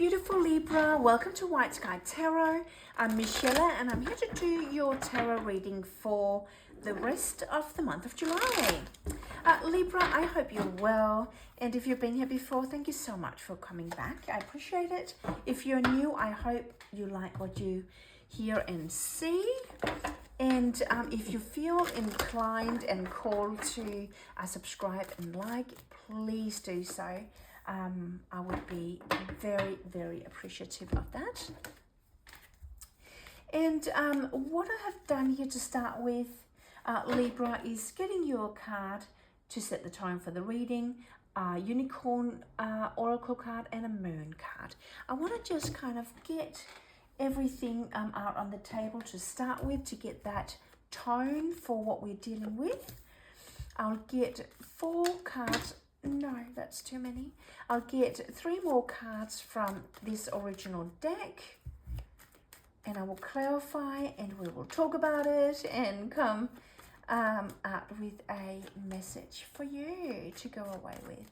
Beautiful Libra, welcome to White Sky Tarot. I'm Michelle and I'm here to do your tarot reading for the rest of the month of July. Libra, I hope you're well, and if you've been here before, thank you so much for coming back. I appreciate it. If you're new, I hope you like what you hear and see. And if you feel inclined and called to subscribe and like, please do so. I would be very, very appreciative of that. And what I have done here to start with, Libra, is getting you a card to set the tone for the reading, unicorn oracle card and a moon card. I want to just kind of get everything out on the table to start with, to get that tone for what we're dealing with. I'll get 4 cards. No, that's too many. I'll get 3 more cards from this original deck, and I will clarify and we will talk about it and come out with a message for you to go away with.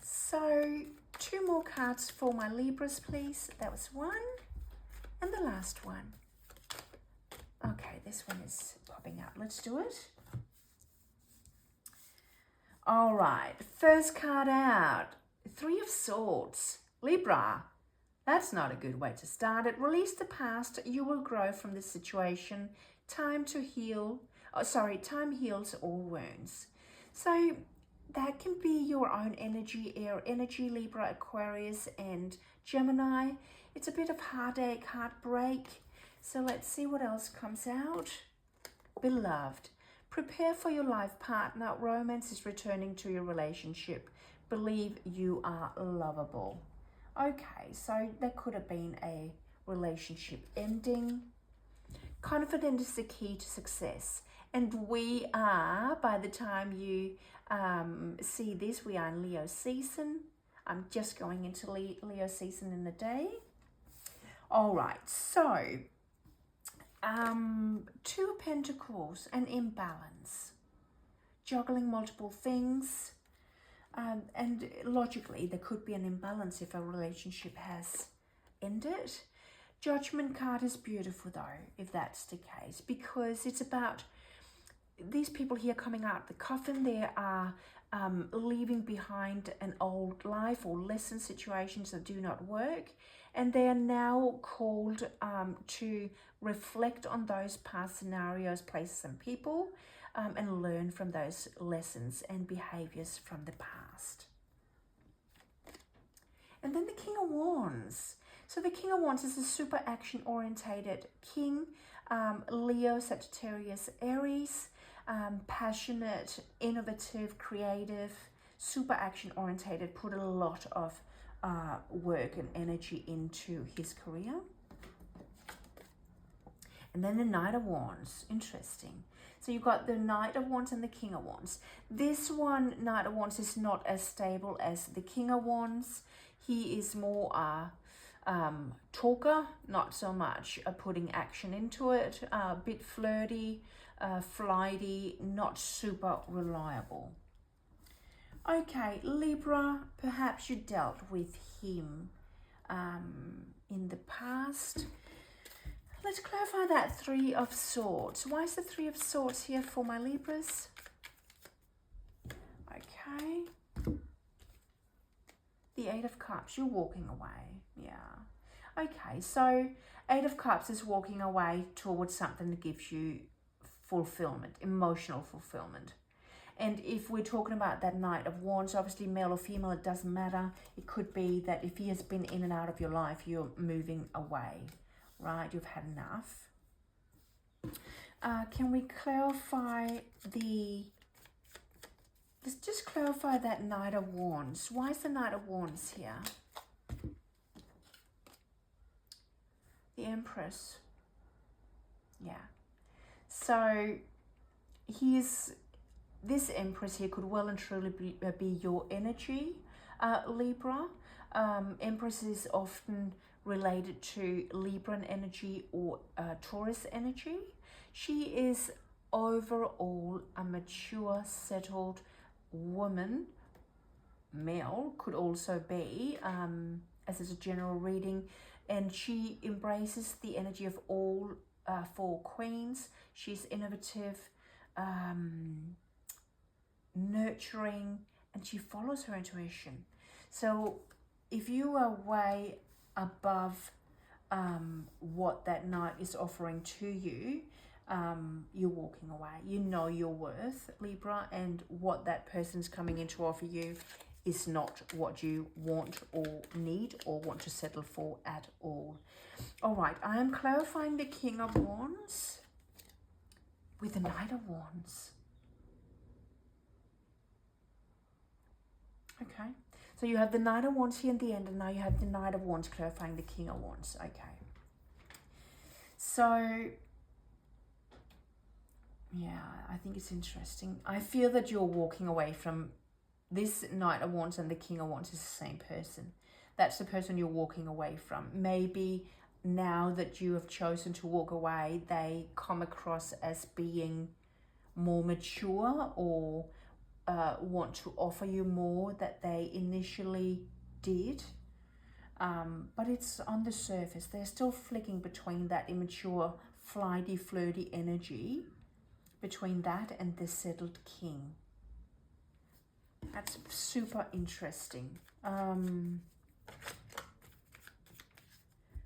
So 2 more cards for my Libras, please. That was 1, and the last one. Okay, this one is popping up. Let's do it. All right, first card out, 3 of Swords. Libra, that's not a good way to start it. Release the past, you will grow from this situation. Time to heal, time heals all wounds. So that can be your own energy, air energy, Libra, Aquarius, and Gemini. It's a bit of heartache, heartbreak. So let's see what else comes out. Beloved. Prepare for your life partner. Romance is returning to your relationship. Believe you are lovable. Okay, so that could have been a relationship ending. Confidence is the key to success. And we are, by the time you see this, we are in Leo season. I'm just going into Leo season in a day. All right, so 2 of Pentacles, an imbalance, juggling multiple things, and logically there could be an imbalance if a relationship has ended. Judgment card is beautiful though, if that's the case, because it's about these people here coming out of the coffin. They are leaving behind an old life or lesson situations that do not work, and they are now called to reflect on those past scenarios, places, and people, and learn from those lessons and behaviors from the past. And then the King of Wands. So the King of Wands is a super action-orientated king, Leo, Sagittarius, Aries, passionate, innovative, creative, super action-orientated, put a lot of work and energy into his career. And then the Knight of Wands, interesting. So you've got the Knight of Wands and the King of Wands. This one, Knight of Wands, is not as stable as the King of Wands. He is more a talker, not so much putting action into it, a bit flirty, flighty, not super reliable. Okay, Libra, perhaps you dealt with him in the past. Let's clarify that 3 of Swords. Why is the 3 of Swords here for my Libras? Okay. The 8 of Cups, you're walking away. Yeah. Okay, so 8 of Cups is walking away towards something that gives you fulfillment, emotional fulfillment. And if we're talking about that Knight of Wands, obviously male or female, it doesn't matter. It could be that if he has been in and out of your life, you're moving away, right? You've had enough. Can we clarify let's just clarify that Knight of Wands. Why is the Knight of Wands here? The Empress. Yeah. So this Empress here could well and truly be your energy, Libra. Empress is often related to Libran energy or Taurus energy. She is overall a mature, settled woman male could also be, as it's a general reading, and she embraces the energy of all four queens. She's innovative, nurturing, and she follows her intuition. So if you are way above what that night is offering to you, you're walking away. You know your worth, Libra, and what that person's coming in to offer you is not what you want or need or want to settle for at all. All right, I am clarifying the King of Wands with the Knight of Wands. Okay, so you have the Knight of Wands here in the end, and now you have the Knight of Wands clarifying the King of Wands. Okay, so yeah, I think it's interesting. I feel that you're walking away from this Knight of Wands, and the King of Wands is the same person. That's the person you're walking away from. Maybe now that you have chosen to walk away, they come across as being more mature, or want to offer you more that they initially did. But it's on the surface. They're still flicking between that immature, flighty, flirty energy, between that and the settled king. That's super interesting.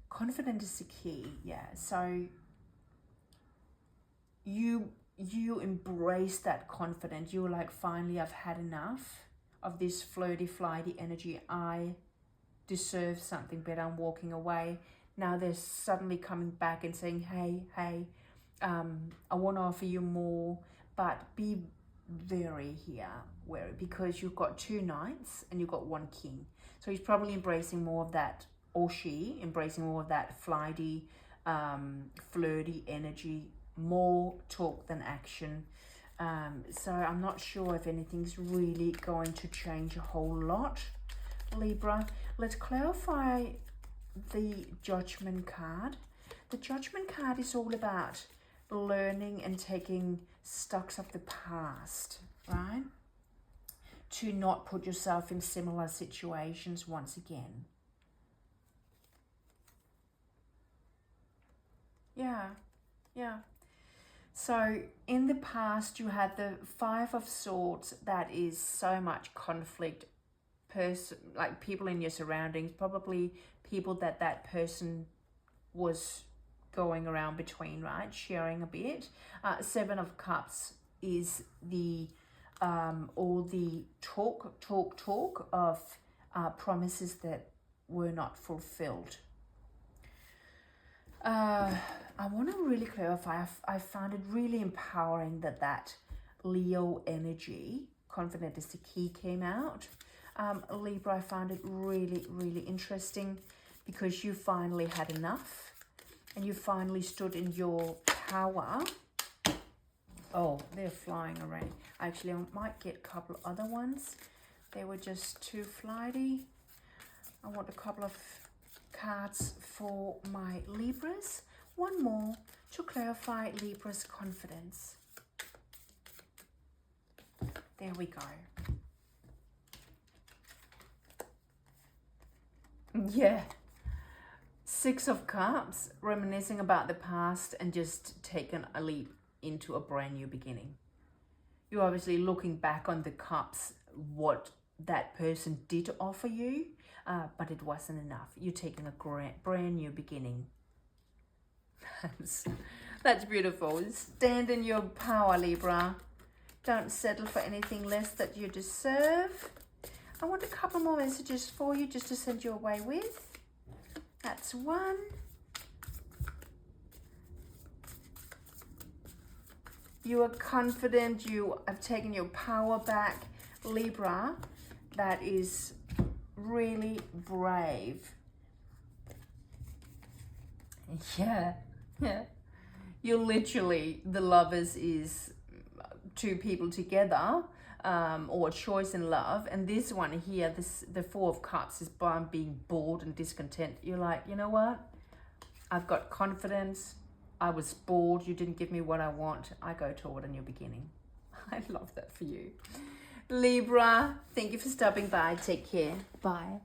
Confident is the key, yeah. So you embrace that confidence. You're like, finally, I've had enough of this flirty, flighty energy. I deserve something better. I'm walking away. Now they're suddenly coming back and saying, hey, I want to offer you more, but be very wary, because you've got two knights and you've got one king. So he's probably embracing more of that, or she embracing more of that flighty, flirty energy, more talk than action. So I'm not sure if anything's really going to change a whole lot, Libra. Let's clarify the Judgment card. The Judgment card is all about learning and taking stocks of the past, right? To not put yourself in similar situations once again. Yeah. So in the past, you had the Five of Swords. That is so much conflict. Like people in your surroundings, probably people that person was going around between, right? Sharing a bit. Seven of Cups is the all the talk of promises that were not fulfilled. I want to really clarify. I found it really empowering that Leo energy, confident is the key, came out. Libra, I found it really interesting, because you finally had enough and you finally stood in your power. Oh, they're flying around. Actually, I might get a couple other ones. They were just too flighty. I want a couple of cards for my Libras. One more to clarify Libra's confidence. There we go. Yeah. Six of Cups, reminiscing about the past and just taking a leap into a brand new beginning. You're obviously looking back on the cups, what that person did offer you, but it wasn't enough. You're taking a brand new beginning. That's beautiful. Stand in your power, Libra. Don't settle for anything less that you deserve. I want a couple more messages for you just to send you away with. That's one. You are confident. You have taken your power back, Libra. That is really brave. Yeah. You're literally, the Lovers is two people together, or choice in love, and this one here, the Four of Cups, is being bored and discontent. You're like, you know what, I've got confidence, I was bored, you didn't give me what I want, I go toward a new beginning. I love that for you. Libra, thank you for stopping by. Take care. Bye.